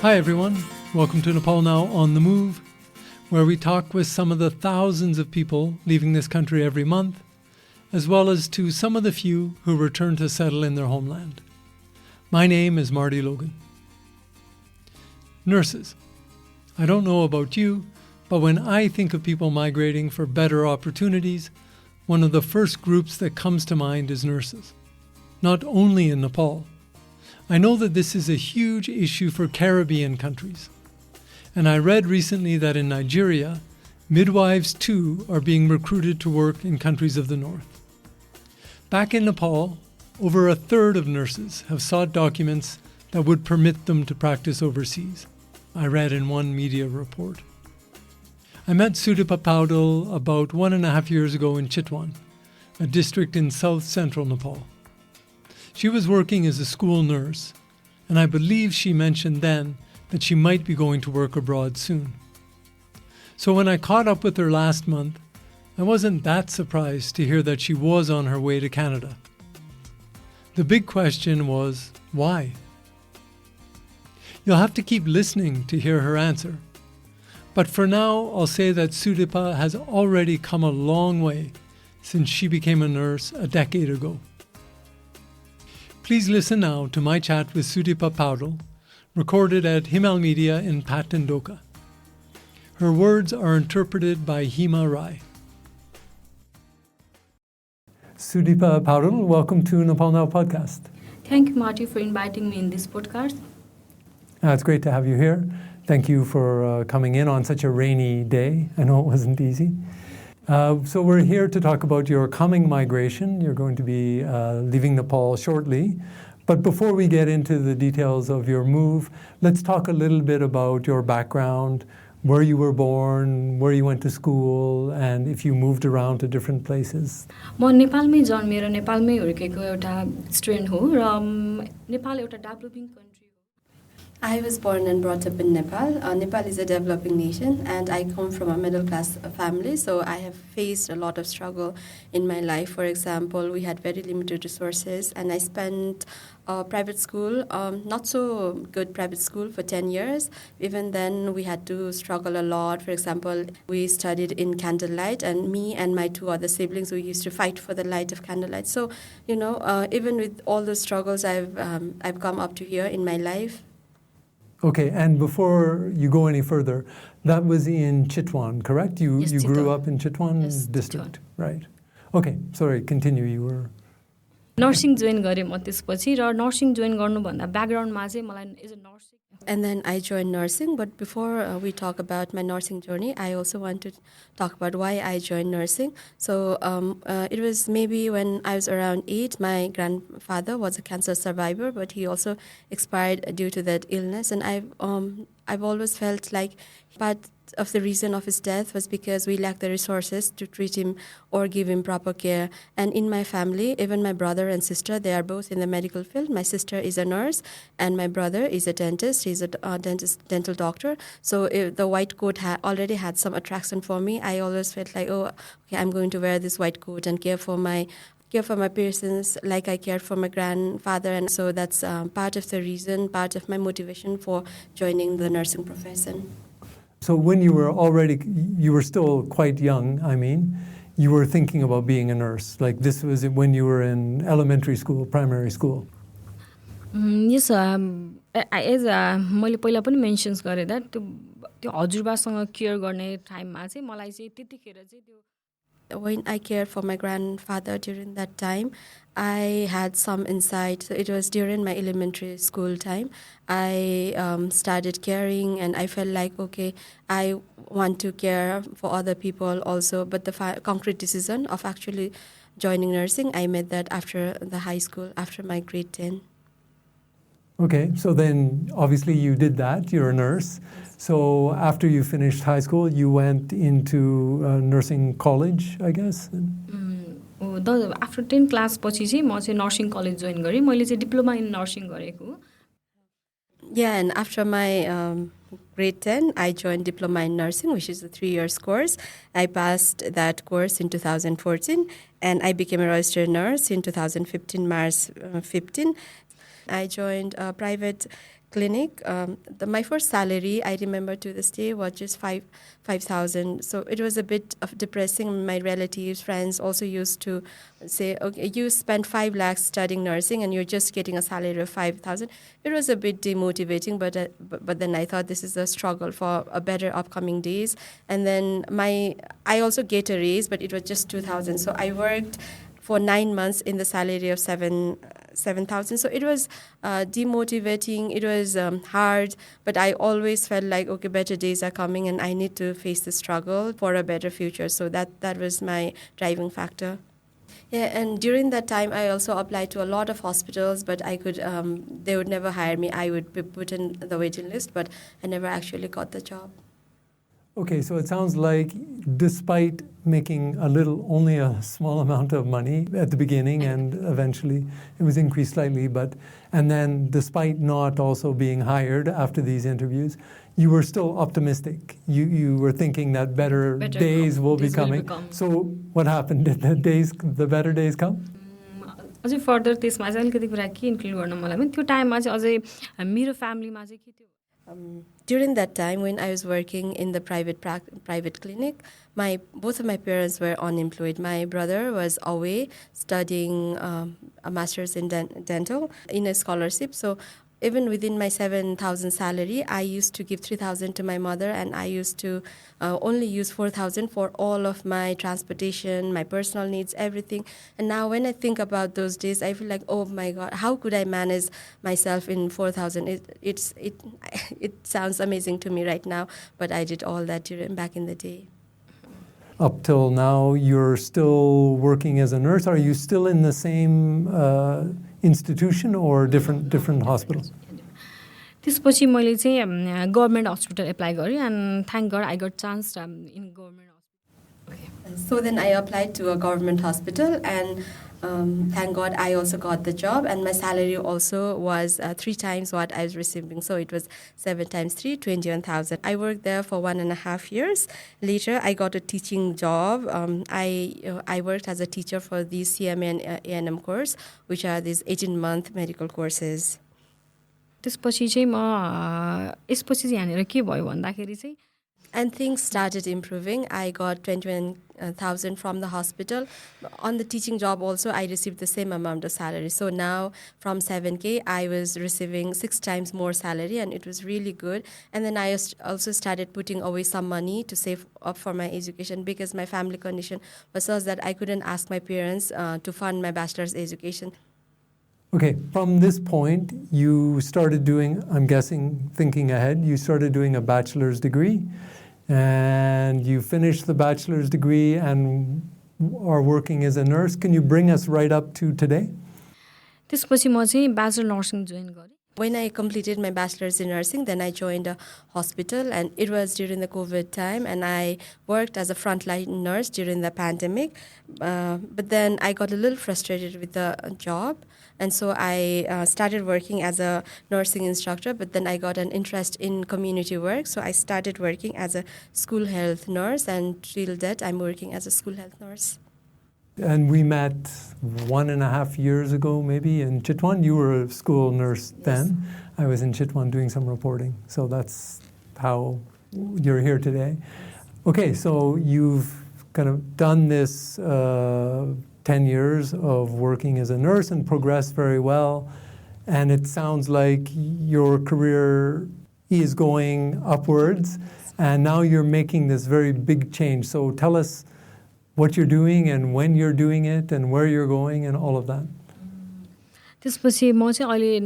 Hi everyone, welcome to Nepal Now on the Move, where we talk with some of the thousands of people leaving this country every month, as well as to some of the few who return to settle in their homeland. My name is Marty Logan. Nurses. I don't know about you, but when I think of people migrating for better opportunities, one of the first groups that comes to mind is nurses. Not only in Nepal. I know that this is a huge issue for Caribbean countries. And I read recently that in Nigeria, midwives too are being recruited to work in countries of the north. Back in Nepal, over a third of nurses have sought documents that would permit them to practice overseas, I read in one media report. I met Sudipa Poudel about 1.5 years ago in Chitwan, a district in south-central Nepal. She was working as a school nurse, and I believe she mentioned then that she might be going to work abroad soon. So when I caught up with her last month, I wasn't that surprised to hear that she was on her way to Canada. The big question was, why? You'll have to keep listening to hear her answer. But for now, I'll say that Sudipa has already come a long way since she became a nurse a decade ago. Please listen now to my chat with Sudipa Poudel, recorded at Himal Media in Patandoka. Her words are interpreted by Hima Rai. Sudipa Poudel, welcome to Nepal Now podcast. Thank you, Marty, for inviting me in this podcast. It's great to have you here. Thank you for coming in on such a rainy day. I know it wasn't easy. So we're here to talk about your coming migration. You're going to be leaving Nepal shortly. But before we get into the details of your move, let's talk a little bit about your background, where you were born, where you went to school, and if you moved around to different places. म नेपालमै जन्मेर नेपालमै हुर्केको एउटा student हो र नेपाल एउटा developing country हो. I was born and brought up in Nepal. Nepal is a developing nation, and I come from a middle-class family, so I have faced a lot of struggle in my life. For example, we had very limited resources, and I spent private school, not so good private school, for 10 years. Even then, we had to struggle a lot. For example, we studied in candlelight, and me and my two other siblings, we used to fight for the light of candlelight. So, even with all those struggles, I've come up to here in my life. Okay, and before you go any further, that was in Chitwan, correct? You grew up in Chitwan district, Chitwan. Right? Okay, sorry, continue. You were... nursing join गरेँ म त्यसपछि र nursing join गर्नुभन्दा ब्याकग्राउन्डमा चाहिँ मलाई as a nursing. And then I joined nursing, but before we talk about my nursing journey, I also want to talk about why I joined nursing. So it was maybe when I was around 8, my grandfather was a cancer survivor, but he also expired due to that illness. And I've always felt like part of the reason of his death was because we lacked the resources to treat him or give him proper care. And in my family, even my brother and sister, they are both in the medical field. My sister is a nurse and my brother is a dentist. He's a dental doctor. So the white coat already had some attraction for me. I always felt like, oh, okay, I'm going to wear this white coat and care for my patients like I cared for my grandfather. And so that's part of the reason, part of my motivation for joining the nursing profession. So when you were still quite young, you were thinking about being a nurse. Like this was when you were in elementary school, primary school. Yes, as मैले पहिला पनि मेन्सन्स गरेँ that त्यो हजुरबासँग care गर्ने टाइममा चाहिँ मलाई चाहिँ त्यतिखेर चाहिँ त्यो. When I cared for my grandfather during that time, I had some insight. So it was during my elementary school time. I started caring and I felt like, okay, I want to care for other people also. But the concrete decision of actually joining nursing, I made that after the high school, after my grade 10. Okay, so then obviously you did that, you're a nurse. So after you finished high school, you went into nursing college, I guess? After 10 class पछि चाहिँ म चाहिँ nursing college join गरेँ. मैले चाहिँ diploma in nursing गरेको. Yeah, and after my grade 10, I joined Diploma in Nursing, which is a 3-year course. I passed that course in 2014, and I became a registered nurse in 2015, March 15. I joined a private clinic. My first salary, I remember to this day, was just 5,000. So it was a bit of depressing. My relatives, friends also used to say, okay, you spent 5 lakhs studying nursing and you're just getting a salary of 5,000. It was a bit demotivating, but then I thought this is a struggle for a better upcoming days. And then I also get a raise, but it was just 2,000. So I worked for 9 months in the salary of 7,000. So it was demotivating. It was hard, but I always felt like, okay, better days are coming and I need to face the struggle for a better future. So that was my driving factor. Yeah, and during that time, I also applied to a lot of hospitals, but they would never hire me. I would be put in the waiting list, but I never actually got the job. Okay, so it sounds like despite making only a small amount of money at the beginning and eventually it was increased slightly, and then despite not also being hired after these interviews, you were still optimistic. You were thinking that better days will be coming. So what happened? Did the better days come? अझै further त्यसमा चाहिँ अलिकति कुरा के include गर्न मलाई पनि त्यो टाइममा चाहिँ अझै मेरो फ्यामिलीमा चाहिँ के थियो During that time, when I was working in the private clinic, both of my parents were unemployed. My brother was away studying a master's in dental in a scholarship. So even within my 7,000 salary, I used to give 3,000 to my mother, and I used to only use 4,000 for all of my transportation, my personal needs, everything. And now when I think about those days, I feel like, oh my God, how could I manage myself in 4,000? It sounds amazing to me right now, but I did all that back in the day. Up till now, you're still working as a nurse. Are you still in the same institution or different hospitals? त्यसपछि मैले चाहिँ government hospital apply गरेँ and thank God I got chance in government hospital. Okay. So then I applied to a government hospital, and thank God I also got the job, and my salary also was 3 times what I was receiving. So it was 7 times 3, 21,000. I worked there for 1.5 years. Later, I got a teaching job. I worked as a teacher for the CMA and A&M course, which are these 18-month medical courses. त्यसपछि चाहिँ यसपछि चाहिँ यहाँनिर के भयो भन्दाखेरि चाहिँ And things started improving. I got 21,000 from the hospital. On the teaching job also, I received the same amount of salary. So now from 7K, I was receiving 6 times more salary, and it was really good. And then I also started putting away some money to save up for my education, because my family condition was such that I couldn't ask my parents to fund my bachelor's education. Okay, from this point, you started doing, I'm guessing, thinking ahead, you started doing a bachelor's degree, and you finished the bachelor's degree and are working as a nurse. Can you bring us right up to today? त्यसपछि म चाहिँ bachelor nursing join गरेँ. When I completed my bachelor's in nursing, then I joined a hospital, and it was during the COVID time, and I worked as a frontline nurse during the pandemic. But then I got a little frustrated with the job, and so I started working as a nursing instructor, but then I got an interest in community work, so I started working as a school health nurse, and till that I'm working as a school health nurse. And we met 1.5 years ago, maybe, in Chitwan. You were a school nurse then. Yes. I was in Chitwan doing some reporting. So that's how you're here today. Okay, so you've kind of done this 10 years of working as a nurse and progressed very well. And it sounds like your career is going upwards. And now you're making this very big change. So tell us what you're doing and when you're doing it and where you're going and all of that. त्यसपछि म चाहिँ अहिले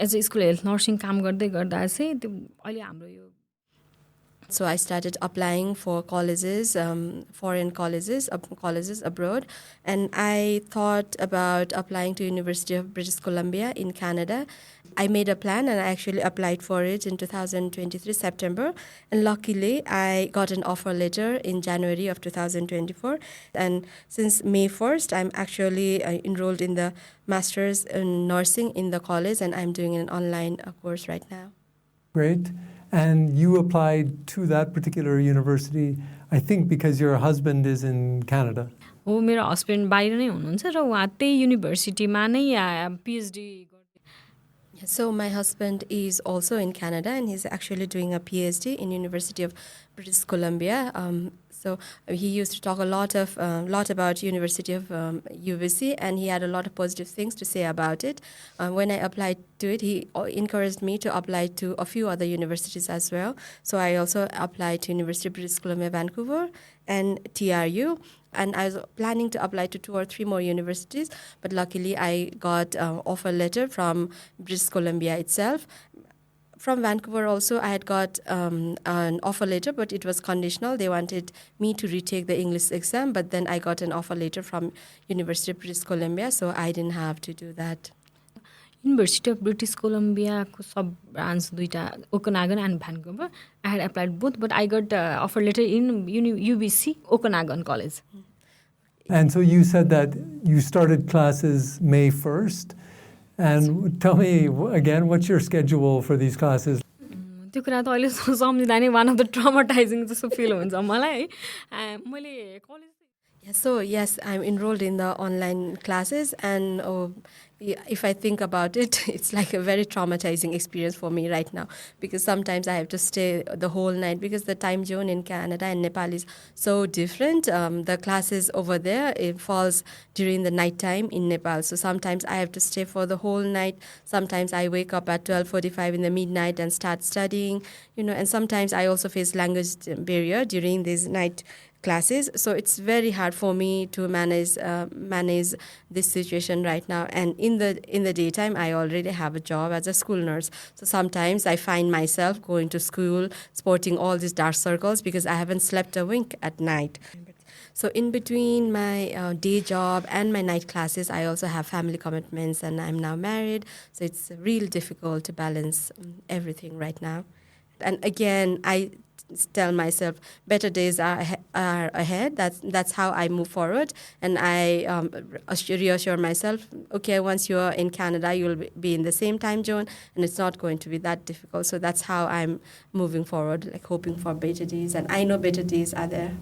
as a school health nursing काम गर्दै गर्दा चाहिँ त्यो अहिले हाम्रो यो So I started applying for colleges, foreign colleges abroad, and I thought about applying to University of British Columbia in Canada. I made a plan and I actually applied for it in 2023 September, and luckily I got an offer letter in January of 2024. And since May 1st, I'm actually enrolled in the Master's in Nursing in the college, and I'm doing an online course right now. Great. And you applied to that particular university, I think, because your husband is in Canada. हो मेरो husband बाहिर नै हुनुहुन्छ र उहाँ त्यही युनिभर्सिटीमा नै PhD गर्दै. So my husband is also in Canada, and he's actually doing a PhD in University of British Columbia. So he used to talk a lot about University of UBC, and he had a lot of positive things to say about it. When I applied to it, he encouraged me to apply to a few other universities as well. So I also applied to University of British Columbia, Vancouver, and TRU. And I was planning to apply to 2 or 3 more universities, but luckily I got an offer letter from British Columbia itself. From Vancouver also, I had got an offer letter, but it was conditional. They wanted me to retake the English exam, but then I got an offer letter from University of British Columbia, so I didn't have to do that. University of British Columbia sub branch duita Okanagan and Vancouver. I had applied both, but I got offer letter in UBC Okanagan College. And so you said that you started classes May 1st. And tell me again, what's your schedule for these classes? त्यो कुरा त अहिले सम्झिँदा नै one of the ट्रमाटाइजिङ जस्तो fill हुन्छ मलाई मैले college So yes, I'm enrolled in the online classes, and if I think about it, it's like a very traumatizing experience for me right now, because sometimes I have to stay the whole night because the time zone in Canada and Nepal is so different. The classes over there, it falls during the night time in Nepal. So sometimes I have to stay for the whole night. Sometimes I wake up at 12:45 in the midnight and start studying, and sometimes I also face language barrier during these night classes. So it's very hard for me to manage this situation right now. And in the daytime, I already have a job as a school nurse. So sometimes I find myself going to school, sporting all these dark circles because I haven't slept a wink at night. So in between my day job and my night classes, I also have family commitments, and I'm now married. So it's real difficult to balance everything right now. And again, I tell myself better days are ahead. That's how I move forward, and I reassure myself, okay, once you're in Canada, you'll be in the same time zone, and it's not going to be that difficult. So that's how I'm moving forward, like hoping for better days, and I know better days are there.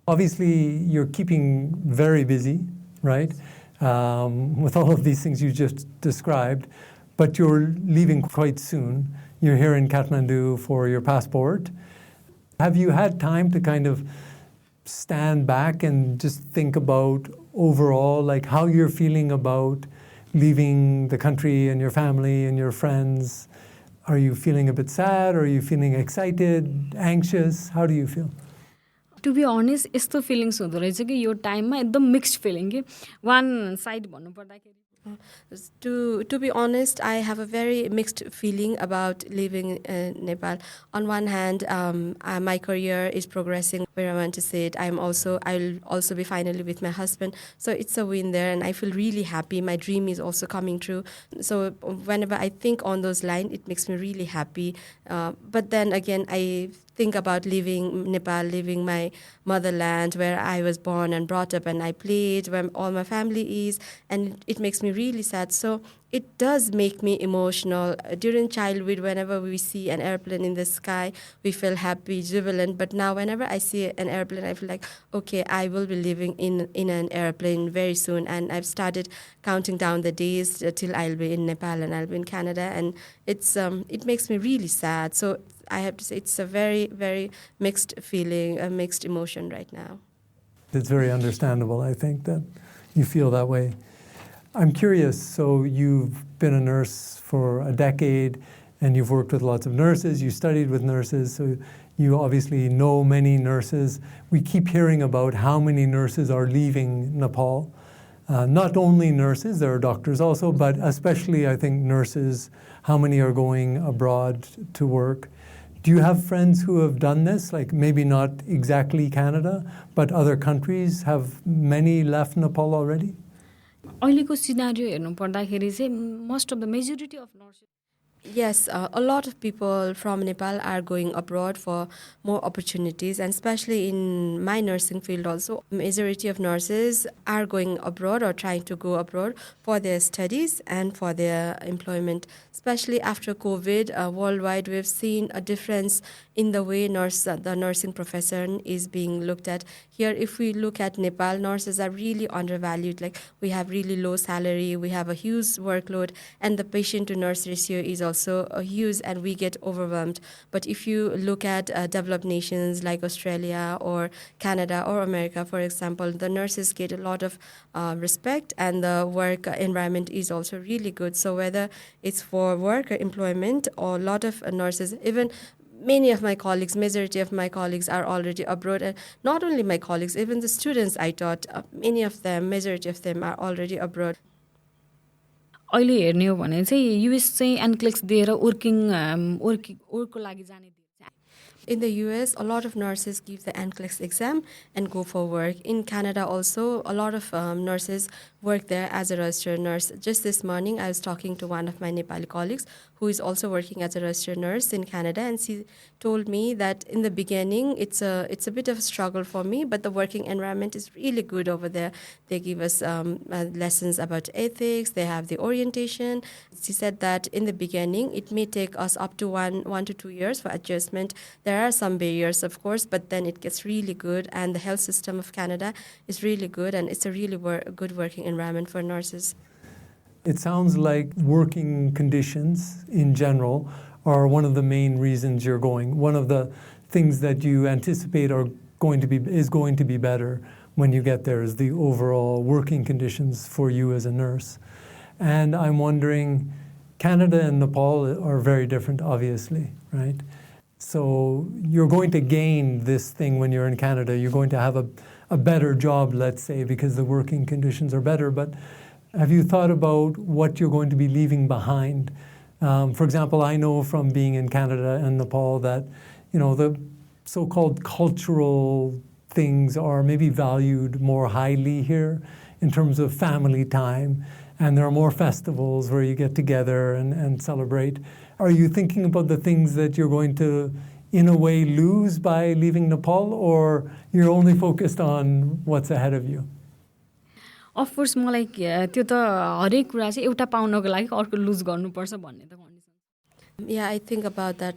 Obviously, you're keeping very busy, right, with all of these things you just described, but you're leaving quite soon. You're here in Kathmandu for your passport. Have you had time to kind of stand back and just think about overall, like how you're feeling about leaving the country and your family and your friends? Are you feeling a bit sad? Are you feeling excited, anxious? How do you feel? To be honest, यस्तो feelings हुँदो रहेछ कि यो टाइममा एकदम mixed feeling कि वान side भन्नुपर्दाखेरि To be honest, I have a very mixed feeling about leaving Nepal. On one hand, my career is progressing where I want to see it. I'll also be finally with my husband. So it's a win there, and I feel really happy. My dream is also coming true. So whenever I think on those lines, it makes me really happy. But then again, I think about leaving Nepal, leaving my motherland where I was born and brought up and I played, where all my family is, and it makes me really sad. So it does make me emotional. During childhood, whenever we see an airplane in the sky, we feel happy, jubilant. But now whenever I see an airplane, I feel like, okay, I will be living in an airplane very soon. And I've started counting down the days till I'll be in Nepal and I'll be in Canada. And it makes me really sad. So I have to say it's a very, very mixed feeling, a mixed emotion right now. It's very understandable, I think, that you feel that way. I'm curious, so you've been a nurse for a decade and you've worked with lots of nurses, you studied with nurses, so you obviously know many nurses. We keep hearing about how many nurses are leaving Nepal. Not only nurses, there are doctors also, but especially I think nurses, how many are going abroad to work. Do you have friends who have done this? Like maybe not exactly Canada, but other countries? Have many left Nepal already? अहिलेको scenario हेर्नु पर्दाखेरि चाहिँ most of the majority of nurses Yes, a lot of people from Nepal are going abroad for more opportunities, and especially in my nursing field also, majority of nurses are going abroad or trying to go abroad for their studies and for their employment. Especially after COVID, worldwide, we've seen a difference in the way the nursing profession is being looked at. Here, if we look at Nepal, nurses are really undervalued. Like, we have really low salary, we have a huge workload, and the patient to nurse ratio is also huge, and we get overwhelmed. But if you look at developed nations like Australia or Canada or America, for example, the nurses get a lot of respect, and the work environment is also really good. So whether it's for work or employment, or a lot of nurses, even many of my colleagues, majority of my colleagues are already abroad. And not only my colleagues, even the students I taught, many of them, majority of them are already abroad. अहिले हेर्ने हो भने चाहिँ US चाहिँ NCLEX दिएर वर्कको लागि जाने दिन्छ. In the US, a lot of nurses give the NCLEX exam and go for work. In Canada also, a lot of nurses work there as a registered nurse. Just this morning, I was talking to one of my Nepali colleagues who is also working as a registered nurse in Canada, and she told me that in the beginning, it's a bit of a struggle for me, but the working environment is really good over there. They give us lessons about ethics. They have the orientation. She said that in the beginning, it may take us up to one to 2 years for adjustment. There are some barriers, of course, but then it gets really good, and the health system of Canada is really good, and it's a really good working environment for nurses. It sounds like working conditions in general are one of the main reasons you're going. One of the things that you anticipate is going to be better when you get there is the overall working conditions for you as a nurse. And I'm wondering, Canada and Nepal are very different, obviously, right? So you're going to gain this thing when you're in Canada. You're going to have a better job, let's say, because the working conditions are better. But have you thought about what you're going to be leaving behind? For example, I know from being in Canada and Nepal that, the so-called cultural things are maybe valued more highly here in terms of family time. And there are more festivals where you get together and celebrate. Are you thinking about the things that you're going to, in a way, lose by leaving Nepal, or you're only focused on what's ahead of you? Of course, मलाई त्यो त हरेक कुरा चाहिँ एउटा पाउनको लागि अर्को लुज गर्नुपर्छ भन्ने त condition. Yeah, I think about that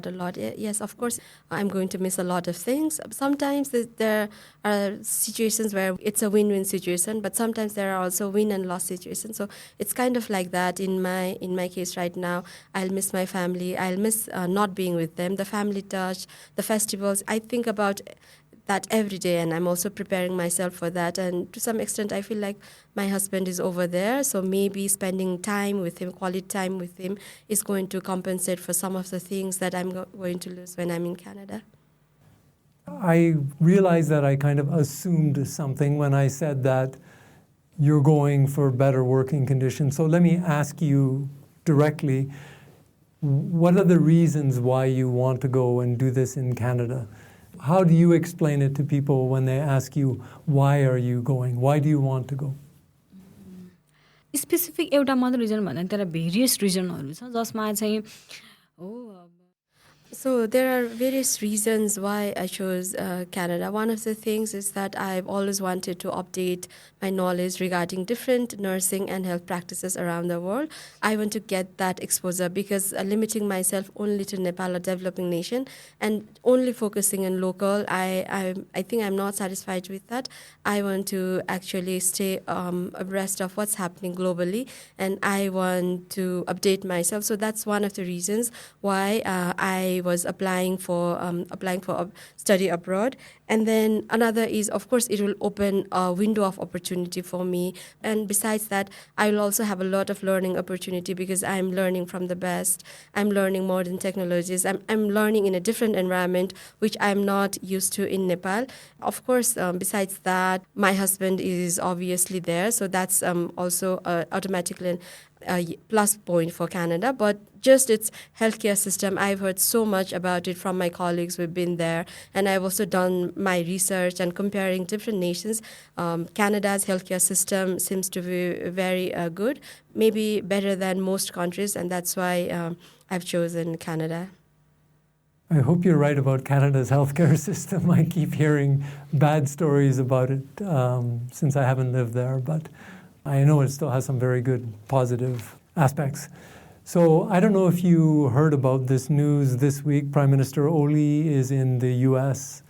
a lot. Yes, of course, I'm going to miss a lot of things. Sometimes there are situations where it's a win-win situation, but sometimes there are also win and loss situations. So it's kind of like that in my case right now. I'll miss my family. I'll miss not being with them, the family touch, the festivals. I think about that every day, and I'm also preparing myself for that. And to some extent, I feel like my husband is over there, so maybe spending time with him, quality time with him, is going to compensate for some of the things that I'm going to lose when I'm in Canada. I realized that I kind of assumed something when I said that you're going for better working conditions. So let me ask you directly, what are the reasons why you want to go and do this in Canada? How do you explain it to people when they ask you, why are you going? Why do you want to go? Specific एउटा मात्र region भन्दा तर various रिजनहरू छ जसमा चाहिँ So there are various reasons why I chose Canada. One of the things is that I've always wanted to update my knowledge regarding different nursing and health practices around the world. I want to get that exposure because limiting myself only to Nepal, a developing nation, and only focusing on local, I think I'm not satisfied with that. I want to actually stay abreast of what's happening globally, and I want to update myself. So that's one of the reasons why I was applying for study abroad. And then another is, of course, it will open a window of opportunity for me. And besides that, I will also have a lot of learning opportunity because I'm learning from the best. I'm learning modern technologies. I'm learning in a different environment, which I'm not used to in Nepal. Of course, besides that, my husband is obviously there. So that's also automatically a plus point for Canada. But just its healthcare system, I've heard so much about it from my colleagues who've been there, and I've also done my research and comparing different nations. Canada's healthcare system seems to be very good, maybe better than most countries, and that's why I've chosen Canada. I hope you're right about Canada's healthcare system. I keep hearing bad stories about it since I haven't lived there, but I know it still has some very good positive aspects. So I don't know if you heard about this news this week. Prime Minister Oli is in the US,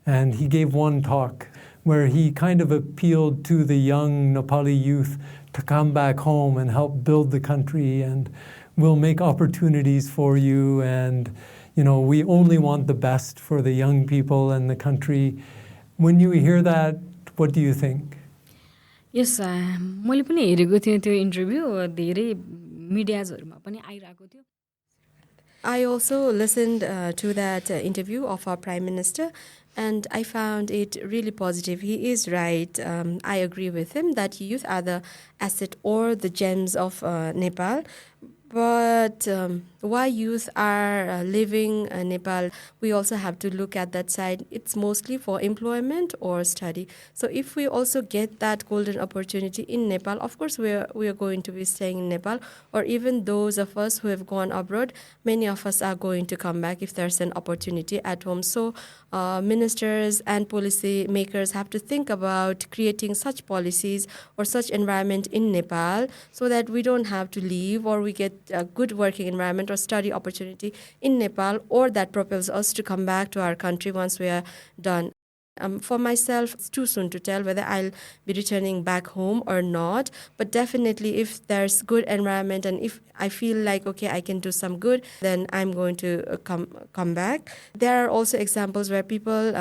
and he gave one talk where he kind of appealed to the young Nepali youth to come back home and help build the country, and we'll make opportunities for you, and we only want the best for the young people and the country. When you hear that, what do you think? Yes, मैले पनि हेरेको थिएँ त्यो interview धेरै मिडियाजहरुमा पनि आइराको थियो. I also listened to that interview of our Prime Minister, and I found it really positive. He is right. I agree with him that youth are the asset or the gems of Nepal. But why youth are living in Nepal, we also have to look at that side. It's mostly for employment or study. So if we also get that golden opportunity in Nepal, of course we are going to be staying in Nepal. Or even those of us who have gone abroad, many of us are going to come back if there's an opportunity at home. So ministers and policy makers have to think about creating such policies or such environment in Nepal so that we don't have to leave, or we get a good working environment or study opportunity in Nepal, or that propels us to come back to our country once we are done. For myself, it's too soon to tell whether I'll be returning back home or not. But definitely, if there's good environment and if I feel like, okay, I can do some good, then I'm going to come back. There are also examples where people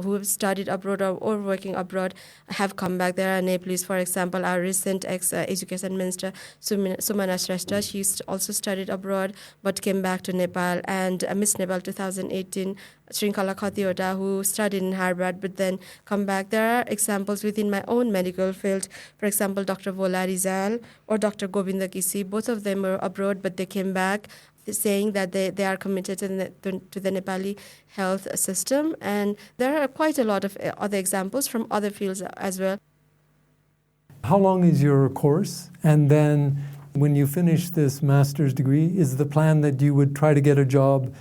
who have studied abroad or working abroad have come back. There are Nepalese, for example, our recent ex-education minister, Sumana Shrestha. She also studied abroad but came back to Nepal. And Miss Nepal 2018, Shrinkala Khatiota, who studied in Harvard but then come back. There are examples within my own medical field. For example, Dr. Vola Rizal or Dr. Govinda Kisi. Both of them were abroad, but they came back saying that they are committed to the Nepali health system. And there are quite a lot of other examples from other fields as well. How long is your course? And then when you finish this master's degree, is the plan that you would try to get a job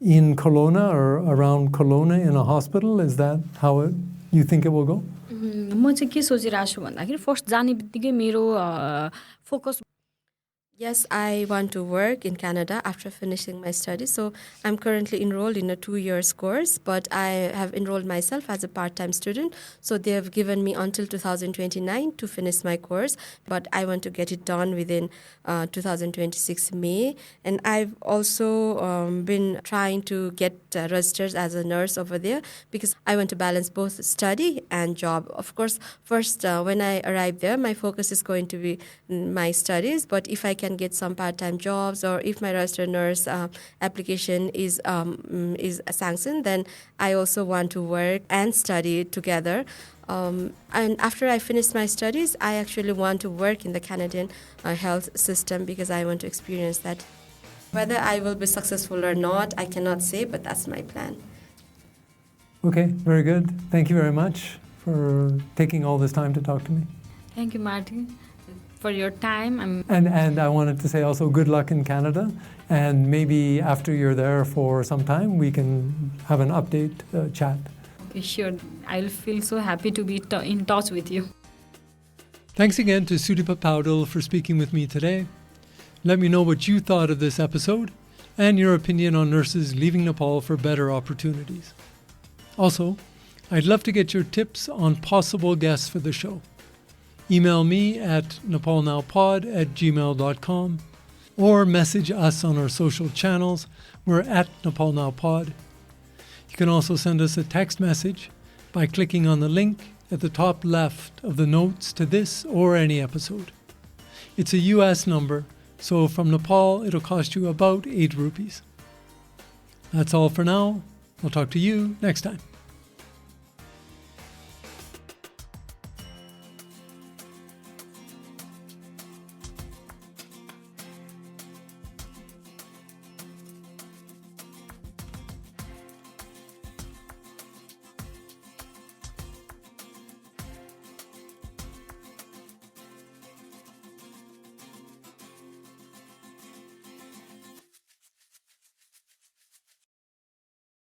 in Kelowna or around Kelowna in a hospital? Is that how you think it will go? म चाहिँ के सोचिरहेको छु भन्दाखेरि first जाने बित्तिकै मेरो focus. Yes, I want to work in Canada after finishing my studies. So I'm currently enrolled in a 2-year course, but I have enrolled myself as a part-time student. So they have given me until 2029 to finish my course, but I want to get it done within 2026 May. And I've also been trying to get registered as a nurse over there because I want to balance both study and job. Of course, first, when I arrive there, my focus is going to be my studies, but if I can get some part-time jobs, or if my registered nurse application is sanctioned, then I also want to work and study together. And after I finish my studies, I actually want to work in the Canadian health system because I want to experience that. Whether I will be successful or not, I cannot say, but that's my plan. Okay, very good. Thank you very much for taking all this time to talk to me. Thank you, Martin, for your time. And I wanted to say also good luck in Canada, and maybe after you're there for some time, we can have an update chat. Okay, sure. I'll feel so happy to be in touch with you. Thanks again to Sudipa Poudel for speaking with me today. Let me know what you thought of this episode and your opinion on nurses leaving Nepal for better opportunities. Also, I'd love to get your tips on possible guests for the show. Email me at nepalnowpod@gmail.com or message us on our social channels. We're at nepalnowpod. You can also send us a text message by clicking on the link at the top left of the notes to this or any episode. It's a US number, so from Nepal it'll cost you about 8 rupees. That's all for now. I'll talk to you next time.